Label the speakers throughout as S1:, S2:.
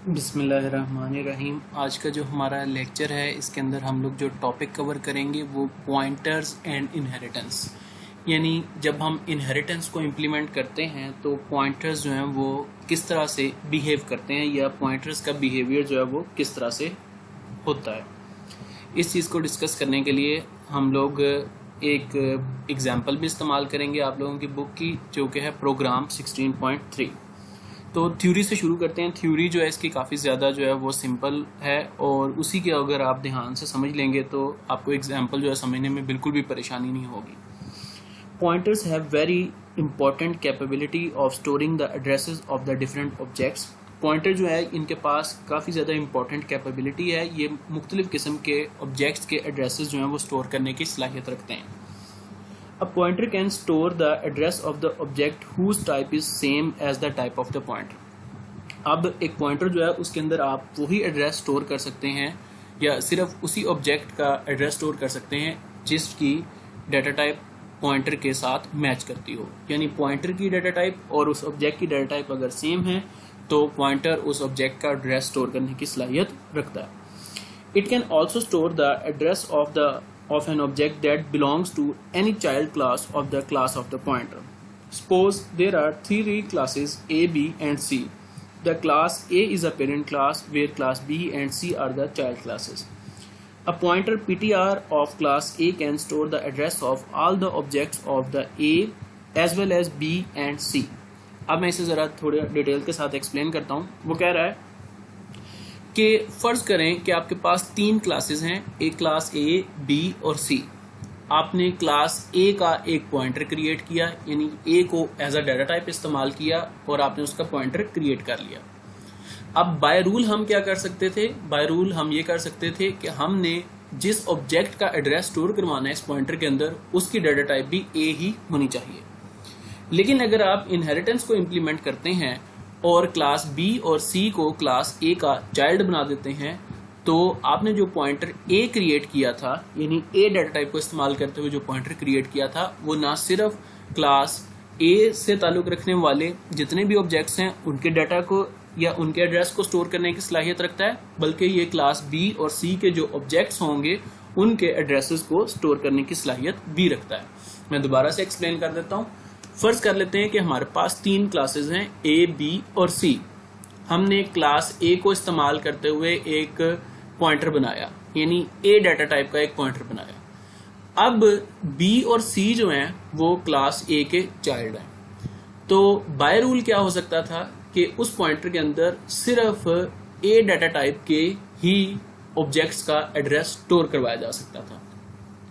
S1: बिस्मिल्लाहिर्रहमानिर्रहीम। आज का जो हमारा लेक्चर है इसके अंदर हम लोग जो टॉपिक कवर करेंगे वो पॉइंटर्स एंड इनहेरिटेंस, यानी जब हम इनहेरिटेंस को इम्प्लीमेंट करते हैं तो पॉइंटर्स जो हैं वो किस तरह से बिहेव करते हैं या पॉइंटर्स का बिहेवियर जो है वो किस तरह से होता है। इस चीज़ को डिस्कस करने के लिए हम लोग एक एग्जाम्पल भी इस्तेमाल करेंगे आप लोगों की बुक की, जो कि है प्रोग्राम 16.3। तो थ्योरी से शुरू करते हैं। थ्योरी जो है इसकी काफ़ी ज़्यादा जो है वो सिंपल है और उसी के अगर आप ध्यान से समझ लेंगे तो आपको एग्जाम्पल जो है समझने में बिल्कुल भी परेशानी नहीं होगी। Pointers have very important capability of storing the addresses of the different objects. Pointer जो है इनके पास काफ़ी ज़्यादा इंपॉर्टेंट कैपेबिलिटी है, ये मुख्तलिफ़ किस्म के ऑब्जेक्ट्स के एड्रेसेस जो हैं वो स्टोर करने की सलाहियत रखते हैं। A pointer can store the address of the object whose type is same as the type of the pointer। अब एक पॉइंटर जो है उसके अंदर आप वही एड्रेस स्टोर कर सकते हैं या सिर्फ उसी ऑब्जेक्ट का एड्रेस स्टोर कर सकते हैं जिसकी डाटा टाइप पॉइंटर के साथ मैच करती हो। यानी पॉइंटर की डाटा टाइप और उस ऑब्जेक्ट की डाटा टाइप अगर सेम है तो पॉइंटर उस ऑब्जेक्ट का एड्रेस स्टोर करने की सलाहियत रखता है। It can also store the address of an object that belongs to any child class of the class of the pointer. Suppose there are three classes A, B and C. The class A is a parent class where class B and C are the child classes. A pointer PTR of class A can store the address of all the objects of the A as well as B and C. अब मैं इसे ज़रा थोड़े detail के साथ explain करता हूँ। वो कह रहा है कि फ़र्ज़ करें कि आपके पास तीन क्लासेस हैं, एक क्लास ए, बी और सी। आपने क्लास ए का एक पॉइंटर क्रिएट किया, यानी ए को एज अ डाटा टाइप इस्तेमाल किया और आपने उसका पॉइंटर क्रिएट कर लिया। अब बाय रूल हम क्या कर सकते थे? बाय रूल हम ये कर सकते थे कि हमने जिस ऑब्जेक्ट का एड्रेस स्टोर करवाना है इस पॉइंटर के अंदर उसकी डाटा टाइप भी ए ही होनी चाहिए। लेकिन अगर आप इनहेरिटेंस को इम्प्लीमेंट करते हैं और क्लास बी और सी को क्लास ए का चाइल्ड बना देते हैं तो आपने जो पॉइंटर ए क्रिएट किया था, यानी ए डाटा टाइप को इस्तेमाल करते हुए जो पॉइंटर क्रिएट किया था, वो ना सिर्फ क्लास ए से ताल्लुक़ रखने वाले जितने भी ऑब्जेक्ट्स हैं उनके डाटा को या उनके एड्रेस को स्टोर करने की सलाहियत रखता है, बल्कि ये क्लास बी और सी के जो ऑब्जेक्ट्स होंगे उनके एड्रेसेस को स्टोर करने की सलाहियत भी रखता है। मैं दोबारा से एक्सप्लेन कर देता हूँ। फर्ज कर लेते हैं कि हमारे पास तीन क्लासेस हैं ए, बी और सी। हमने क्लास ए को इस्तेमाल करते हुए एक पॉइंटर बनाया, यानी ए डाटा टाइप का एक पॉइंटर बनाया। अब बी और सी जो हैं वो क्लास ए के चाइल्ड हैं। तो बाय रूल क्या हो सकता था कि उस पॉइंटर के अंदर सिर्फ ए डाटा टाइप के ही ऑब्जेक्ट्स का एड्रेस स्टोर करवाया जा सकता था।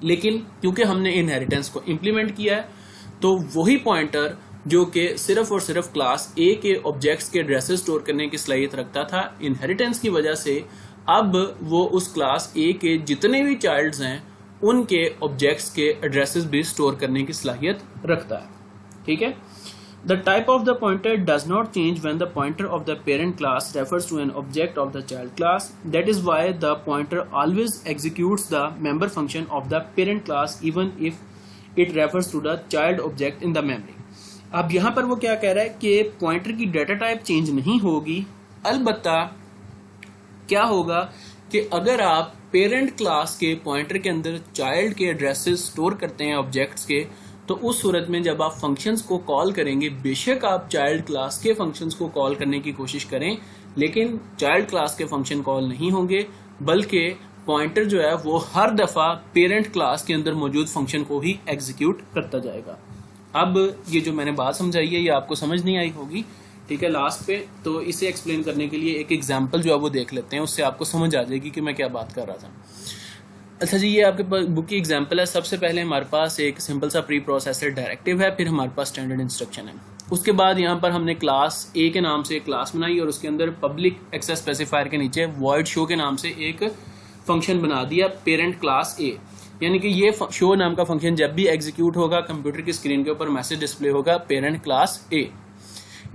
S1: लेकिन क्योंकि हमने इनहेरिटेंस को इम्प्लीमेंट किया है तो वही पॉइंटर जो कि सिर्फ और सिर्फ क्लास ए के ऑब्जेक्ट्स के एड्रेसेस स्टोर करने की सलाहियत रखता था, इनहेरिटेंस की वजह से अब वो उस क्लास ए के जितने भी चाइल्ड्स हैं उनके ऑब्जेक्ट्स के एड्रेसेस भी स्टोर करने की सलाहियत रखता है। ठीक है। The type of the pointer does not change when the pointer of the parent class refers to an object of the child class. That is why the pointer always executes the member function of the parent class even if it refers to the child object in the memory. अब यहाँ पर वो क्या कह रहा है कि pointer की डाटा टाइप चेंज नहीं होगी, अलबत्ता क्या होगा कि अगर आप पेरेंट क्लास के पॉइंटर के अंदर चाइल्ड के एड्रेसेस स्टोर करते हैं ऑब्जेक्ट्स के, तो उस सूरत में जब आप फंक्शंस को कॉल करेंगे, बेशक आप चाइल्ड क्लास के फंक्शंस को कॉल करने की कोशिश करें लेकिन चाइल्ड क्लास के फंक्शन कॉल नहीं होंगे, बल्कि पॉइंटर जो है वो हर दफा पेरेंट क्लास के अंदर मौजूद फंक्शन को ही एग्जीक्यूट करता जाएगा। अब ये जो मैंने बात समझाई है ये आपको समझ नहीं आई होगी, ठीक है, लास्ट पे। तो इसे एक्सप्लेन करने के लिए एक एग्जांपल जो है वो देख लेते हैं, उससे आपको समझ आ जाएगी कि मैं क्या बात कर रहा था। अच्छा जी, ये आपके पास बुक की एग्जांपल है। सबसे पहले हमारे पास एक सिंपल सा प्री प्रोसेसर डायरेक्टिव है, फिर हमारे पास स्टैंडर्ड इंस्ट्रक्शन है। उसके बाद यहाँ पर हमने क्लास ए के नाम से एक क्लास बनाई और उसके अंदर पब्लिक एक्सेस स्पेसिफायर के नीचे वॉइड शो के नाम से एक फंक्शन बना दिया पेरेंट क्लास ए, यानी कि ये शो नाम का फंक्शन जब भी एग्जीक्यूट होगा कंप्यूटर की स्क्रीन के ऊपर मैसेज डिस्प्ले होगा पेरेंट क्लास ए।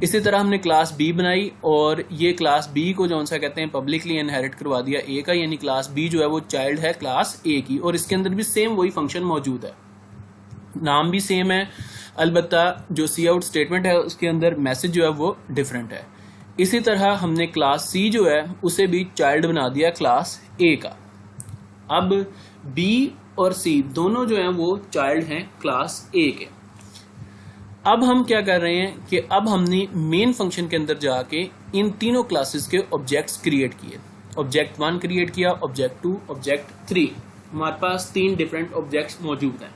S1: इसी तरह हमने क्लास बी बनाई और ये क्लास बी को जो सा कहते हैं पब्लिकली इनहेरिट करवा दिया ए का, यानी क्लास बी जो है वो चाइल्ड है क्लास ए की और इसके अंदर भी सेम वही फंक्शन मौजूद है, नाम भी सेम है, अलबत्ता जो सी आउट स्टेटमेंट है उसके अंदर मैसेज जो है वो डिफरेंट है। इसी तरह हमने क्लास सी जो है उसे भी चाइल्ड बना दिया क्लास ए का। अब बी और सी दोनों जो हैं वो चाइल्ड हैं क्लास ए के। अब हम क्या कर रहे हैं कि अब हमने मेन फंक्शन के अंदर जाके इन तीनों क्लासेस के ऑब्जेक्ट्स क्रिएट किए। ऑब्जेक्ट 1 क्रिएट किया, ऑब्जेक्ट 2, ऑब्जेक्ट 3। हमारे पास 3 डिफरेंट ऑब्जेक्ट्स मौजूद हैं,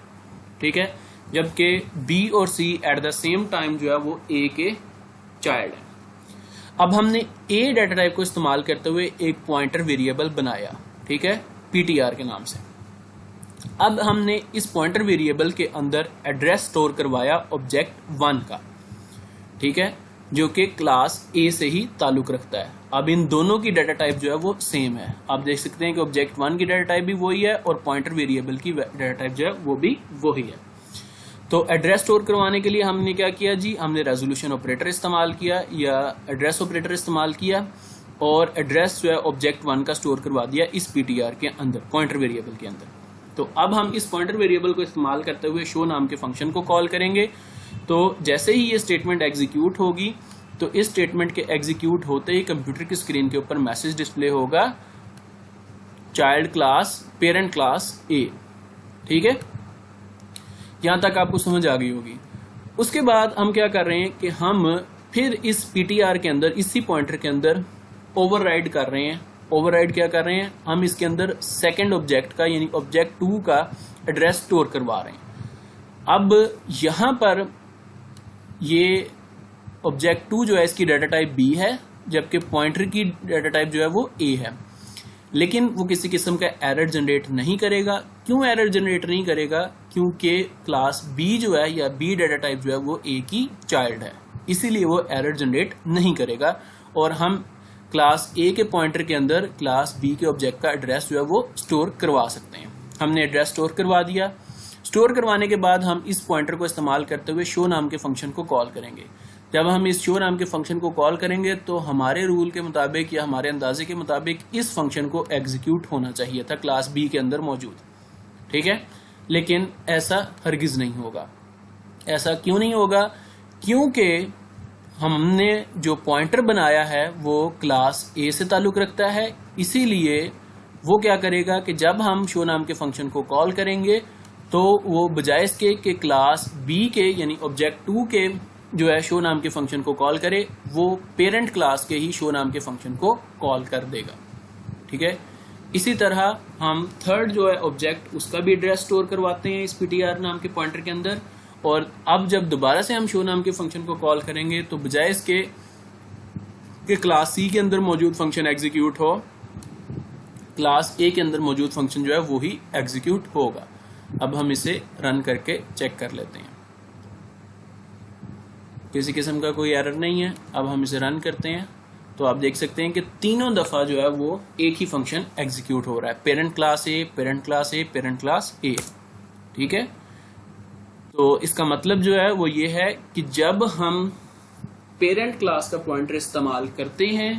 S1: ठीक है, जबकि बी और सी एट द सेम टाइम जो है वो ए के चाइल्ड है। अब हमने ए डाटा टाइप को इस्तेमाल करते हुए एक पॉइंटर वेरिएबल बनाया, ठीक है, ptr के नाम से। अब हमने इस पॉइंटर वेरिएबल के अंदर एड्रेस स्टोर करवाया ऑब्जेक्ट 1 का, ठीक है, जो कि क्लास ए से ही ताल्लुक रखता है। अब इन दोनों की डाटा टाइप जो है वो सेम है। आप देख सकते हैं कि ऑब्जेक्ट 1 की डाटा टाइप भी वही है और पॉइंटर वेरिएबल की डाटा टाइप जो है वो भी वही है। तो एड्रेस स्टोर करवाने के लिए हमने क्या किया जी, हमने रेजोल्यूशन ऑपरेटर इस्तेमाल किया या एड्रेस ऑपरेटर इस्तेमाल किया और एड्रेस जो है ऑब्जेक्ट 1 का स्टोर करवा दिया इस ptr के अंदर, पॉइंटर वेरिएबल के अंदर। तो अब हम इस पॉइंटर वेरिएबल को इस्तेमाल करते हुए शो नाम के फंक्शन को कॉल करेंगे। तो जैसे ही ये स्टेटमेंट एग्जीक्यूट होगी तो इस स्टेटमेंट के एग्जीक्यूट होते ही कंप्यूटर की स्क्रीन के ऊपर मैसेज डिस्प्ले होगा चाइल्ड क्लास पेरेंट क्लास ए, ठीक है। यहां तक आपको समझ आ गई होगी। उसके बाद हम क्या कर रहे हैं कि हम फिर इस ptr के अंदर, इसी पॉइंटर के अंदर ओवरराइड कर रहे हैं। ओवरराइड क्या कर रहे हैं, हम इसके अंदर सेकंड ऑब्जेक्ट का यानी ऑब्जेक्ट 2 का एड्रेस स्टोर करवा रहे हैं। अब यहां पर ये ऑब्जेक्ट 2 जो है इसकी डाटा टाइप बी है, जबकि पॉइंटर की डाटा टाइप जो है वो ए है, लेकिन वो किसी किस्म का एरर जनरेट नहीं करेगा। क्यों एरर जनरेट नहीं करेगा, क्योंकि क्लास बी जो है या बी डाटा टाइप जो है वो ए की चाइल्ड है, इसीलिए वो एरर जनरेट नहीं करेगा। और हम क्लास ए के पॉइंटर के अंदर क्लास बी के ऑब्जेक्ट का एड्रेस जो है वो स्टोर करवा सकते हैं। हमने एड्रेस स्टोर करवा दिया। स्टोर करवाने के बाद हम इस पॉइंटर को इस्तेमाल करते हुए शो नाम के फंक्शन को कॉल करेंगे। जब हम इस शो नाम के फंक्शन को कॉल करेंगे तो हमारे रूल के मुताबिक या हमारे अंदाजे के मुताबिक इस फंक्शन को एग्जीक्यूट होना चाहिए था क्लास बी के अंदर मौजूद, ठीक है, लेकिन ऐसा हरगिज नहीं होगा। ऐसा क्यों नहीं होगा, क्योंकि हमने जो पॉइंटर बनाया है वो क्लास ए से ताल्लुक रखता है। इसीलिए वो क्या करेगा कि जब हम शो नाम के फंक्शन को कॉल करेंगे तो वो बजाय इसके कि क्लास बी के यानी ऑब्जेक्ट 2 के जो है शो नाम के फंक्शन को कॉल करे, वो पेरेंट क्लास के ही शो नाम के फंक्शन को कॉल कर देगा, ठीक है। इसी तरह हम थर्ड जो है ऑब्जेक्ट उसका भी एड्रेस स्टोर करवाते हैं इस ptr नाम के पॉइंटर के अंदर। और अब जब दोबारा से हम शो नाम के फंक्शन को कॉल करेंगे तो बजाय इसके कि क्लास सी के अंदर मौजूद फंक्शन एग्जीक्यूट हो, क्लास ए के अंदर मौजूद फंक्शन जो है वो ही एग्जीक्यूट होगा। अब हम इसे रन करके चेक कर लेते हैं, किसी किस्म का कोई एरर नहीं है। अब हम इसे रन करते हैं तो आप देख सकते हैं कि तीनों दफा जो है वो एक ही फंक्शन एग्जीक्यूट हो रहा है, पेरेंट क्लास ए, पेरेंट क्लास ए, पेरेंट क्लास ए, ठीक है। तो इसका मतलब जो है वो ये है कि जब हम पेरेंट क्लास का पॉइंटर इस्तेमाल करते हैं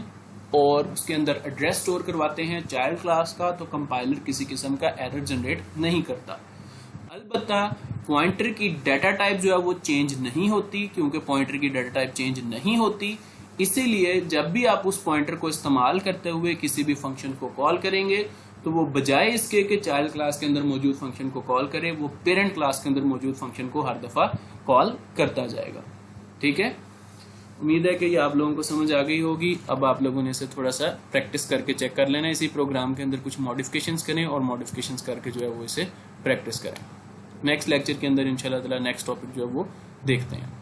S1: और उसके अंदर एड्रेस स्टोर करवाते हैं चाइल्ड क्लास का, तो कंपाइलर किसी किस्म का एरर जनरेट नहीं करता। अलबत्ता पॉइंटर की डाटा टाइप जो है वो चेंज नहीं होती, क्योंकि पॉइंटर की डाटा टाइप चेंज नहीं होती, इसीलिए जब भी आप उस पॉइंटर को इस्तेमाल करते हुए किसी भी फंक्शन को कॉल करेंगे तो वो बजाय इसके कि चाइल्ड क्लास के अंदर मौजूद फंक्शन को कॉल करे, वो पेरेंट क्लास के अंदर मौजूद फंक्शन को हर दफा कॉल करता जाएगा, ठीक है। उम्मीद है कि ये आप लोगों को समझ आ गई होगी। अब आप लोगों ने इसे थोड़ा सा प्रैक्टिस करके चेक कर लेना, इसी प्रोग्राम के अंदर कुछ मॉडिफिकेशंस करें और मॉडिफिकेशंस करके जो है वो इसे प्रैक्टिस करें। नेक्स्ट लेक्चर के अंदर इंशाल्लाह ताला नेक्स्ट टॉपिक जो है वो देखते हैं।